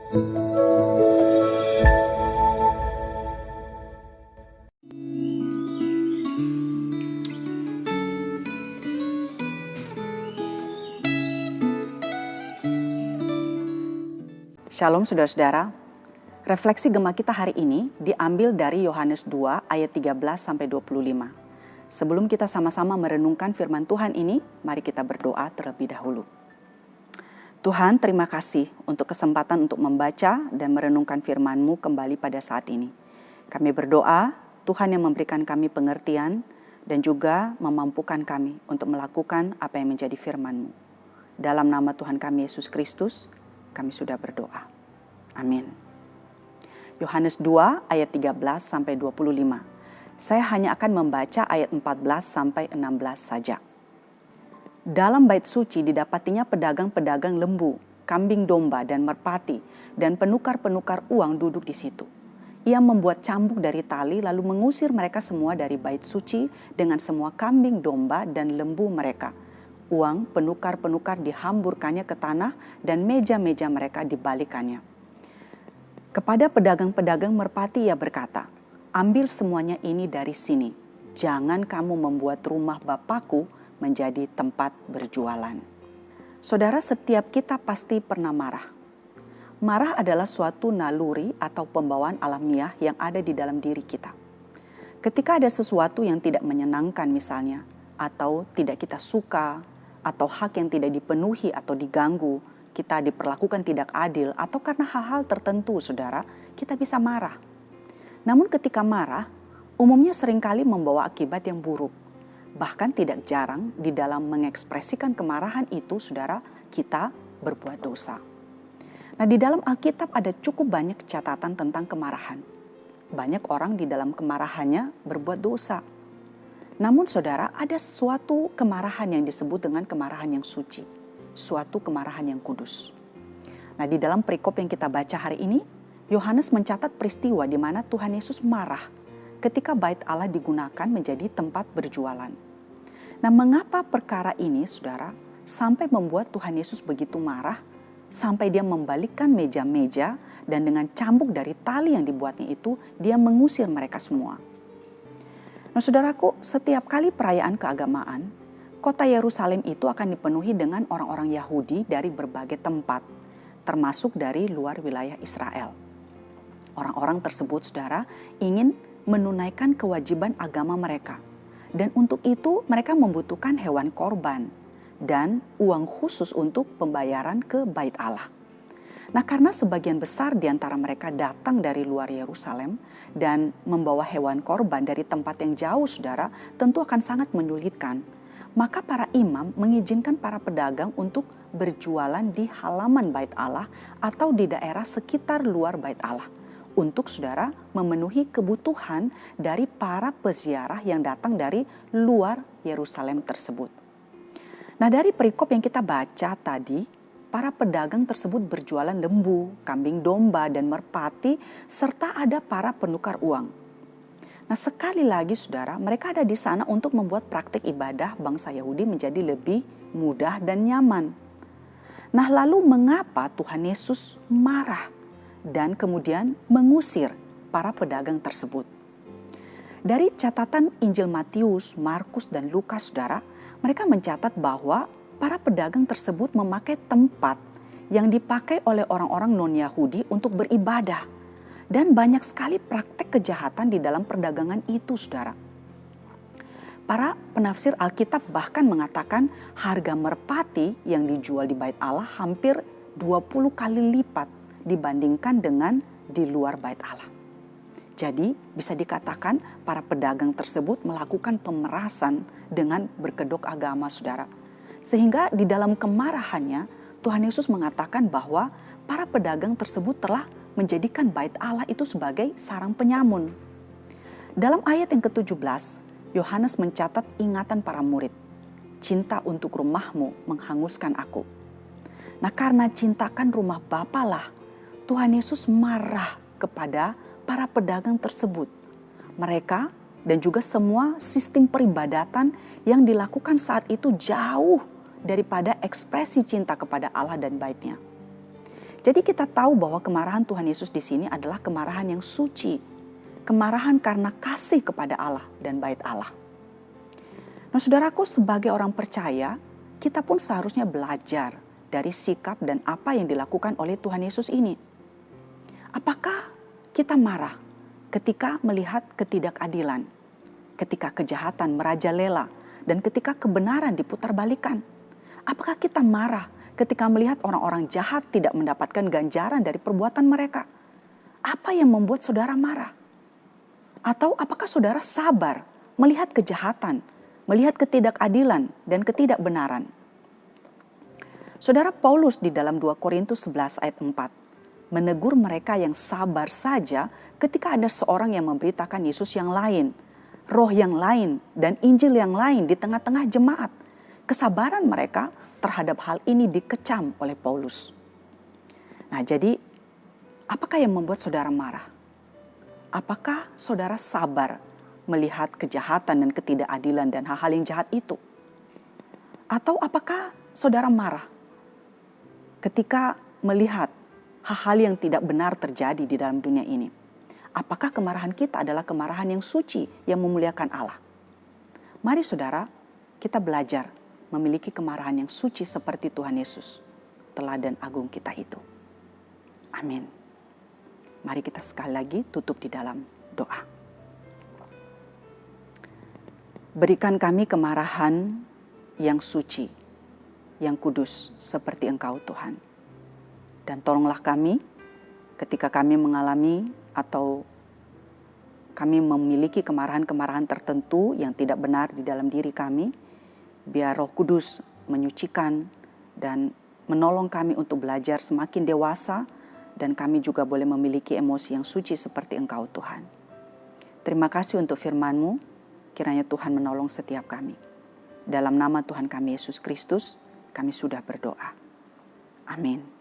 Shalom saudara-saudara, refleksi Gema kita hari ini diambil dari Yohanes 2 ayat 13-25. Sebelum kita sama-sama merenungkan firman Tuhan ini, mari kita berdoa terlebih dahulu. Tuhan, terima kasih untuk kesempatan untuk membaca dan merenungkan firman-Mu kembali pada saat ini. Kami berdoa, Tuhan yang memberikan kami pengertian dan juga memampukan kami untuk melakukan apa yang menjadi firman-Mu. Dalam nama Tuhan kami Yesus Kristus, kami sudah berdoa. Amin. Yohanes 2 ayat 13-25. Saya hanya akan membaca ayat 14-16 saja. Dalam bait suci didapatinya pedagang-pedagang lembu, kambing domba dan merpati dan penukar-penukar uang duduk di situ. Ia membuat cambuk dari tali lalu mengusir mereka semua dari bait suci dengan semua kambing domba dan lembu mereka. Uang penukar-penukar dihamburkannya ke tanah dan meja-meja mereka dibalikannya. Kepada pedagang-pedagang merpati ia berkata, "Ambil semuanya ini dari sini. Jangan kamu membuat rumah Bapakku menjadi tempat berjualan." Saudara, setiap kita pasti pernah marah. Marah adalah suatu naluri atau pembawaan alamiah yang ada di dalam diri kita. Ketika ada sesuatu yang tidak menyenangkan misalnya, atau tidak kita suka, atau hak yang tidak dipenuhi atau diganggu, kita diperlakukan tidak adil, atau karena hal-hal tertentu, saudara, kita bisa marah. Namun ketika marah, umumnya seringkali membawa akibat yang buruk. Bahkan tidak jarang di dalam mengekspresikan kemarahan itu, saudara, kita berbuat dosa. Nah, di dalam Alkitab ada cukup banyak catatan tentang kemarahan. Banyak orang di dalam kemarahannya berbuat dosa. Namun saudara, ada suatu kemarahan yang disebut dengan kemarahan yang suci. Suatu kemarahan yang kudus. Nah, di dalam perikop yang kita baca hari ini, Yohanes mencatat peristiwa di mana Tuhan Yesus marah ketika bait Allah digunakan menjadi tempat berjualan. Nah, mengapa perkara ini, saudara, sampai membuat Tuhan Yesus begitu marah, sampai dia membalikkan meja-meja dan dengan cambuk dari tali yang dibuatnya itu, dia mengusir mereka semua. Nah, saudaraku, setiap kali perayaan keagamaan, kota Yerusalem itu akan dipenuhi dengan orang-orang Yahudi dari berbagai tempat, termasuk dari luar wilayah Israel. Orang-orang tersebut, saudara, ingin menunaikan kewajiban agama mereka. Dan untuk itu mereka membutuhkan hewan korban dan uang khusus untuk pembayaran ke bait Allah. Nah, karena sebagian besar di antara mereka datang dari luar Yerusalem dan membawa hewan korban dari tempat yang jauh, saudara, tentu akan sangat menyulitkan. Maka para imam mengizinkan para pedagang untuk berjualan di halaman bait Allah atau di daerah sekitar luar bait Allah. Untuk, saudara, memenuhi kebutuhan dari para peziarah yang datang dari luar Yerusalem tersebut. Nah, dari perikop yang kita baca tadi, para pedagang tersebut berjualan lembu, kambing domba, dan merpati, serta ada para penukar uang. Nah, sekali lagi saudara, mereka ada di sana untuk membuat praktik ibadah bangsa Yahudi menjadi lebih mudah dan nyaman. Nah, lalu mengapa Tuhan Yesus marah dan kemudian mengusir para pedagang tersebut? Dari catatan Injil Matius, Markus, dan Lukas, saudara, mereka mencatat bahwa para pedagang tersebut memakai tempat yang dipakai oleh orang-orang non-Yahudi untuk beribadah. Dan banyak sekali praktek kejahatan di dalam perdagangan itu, saudara. Para penafsir Alkitab bahkan mengatakan harga merpati yang dijual di bait Allah hampir 20 kali lipat dibandingkan dengan di luar bait Allah. Jadi bisa dikatakan para pedagang tersebut melakukan pemerasan dengan berkedok agama, saudara. Sehingga di dalam kemarahannya Tuhan Yesus mengatakan bahwa para pedagang tersebut telah menjadikan bait Allah itu sebagai sarang penyamun. Dalam ayat yang ke-17, Yohanes mencatat ingatan para murid. Cinta untuk rumahmu menghanguskan aku. Nah, karena cintakan rumah Bapa lah, Tuhan Yesus marah kepada para pedagang tersebut. Mereka dan juga semua sistem peribadatan yang dilakukan saat itu jauh daripada ekspresi cinta kepada Allah dan bait-Nya. Jadi kita tahu bahwa kemarahan Tuhan Yesus di sini adalah kemarahan yang suci. Kemarahan karena kasih kepada Allah dan bait Allah. Nah, saudaraku, sebagai orang percaya, kita pun seharusnya belajar dari sikap dan apa yang dilakukan oleh Tuhan Yesus ini. Apakah kita marah ketika melihat ketidakadilan, ketika kejahatan merajalela, dan ketika kebenaran diputarbalikkan? Apakah kita marah ketika melihat orang-orang jahat tidak mendapatkan ganjaran dari perbuatan mereka? Apa yang membuat saudara marah? Atau apakah saudara sabar melihat kejahatan, melihat ketidakadilan dan ketidakbenaran? Saudara Paulus di dalam 2 Korintus 11 ayat 4 menegur mereka yang sabar saja ketika ada seorang yang memberitakan Yesus yang lain, roh yang lain, dan Injil yang lain di tengah-tengah jemaat. Kesabaran mereka terhadap hal ini dikecam oleh Paulus. Nah, jadi apakah yang membuat saudara marah? Apakah saudara sabar melihat kejahatan dan ketidakadilan dan hal-hal yang jahat itu? Atau apakah saudara marah ketika melihat hal-hal yang tidak benar terjadi di dalam dunia ini? Apakah kemarahan kita adalah kemarahan yang suci yang memuliakan Allah? Mari saudara, kita belajar memiliki kemarahan yang suci seperti Tuhan Yesus, teladan agung kita itu. Amin. Mari kita sekali lagi tutup di dalam doa. Berikan kami kemarahan yang suci, yang kudus seperti Engkau Tuhan. Dan tolonglah kami ketika kami mengalami atau kami memiliki kemarahan-kemarahan tertentu yang tidak benar di dalam diri kami, biar Roh Kudus menyucikan dan menolong kami untuk belajar semakin dewasa, dan kami juga boleh memiliki emosi yang suci seperti Engkau Tuhan. Terima kasih untuk firman-Mu, kiranya Tuhan menolong setiap kami. Dalam nama Tuhan kami Yesus Kristus, kami sudah berdoa. Amin.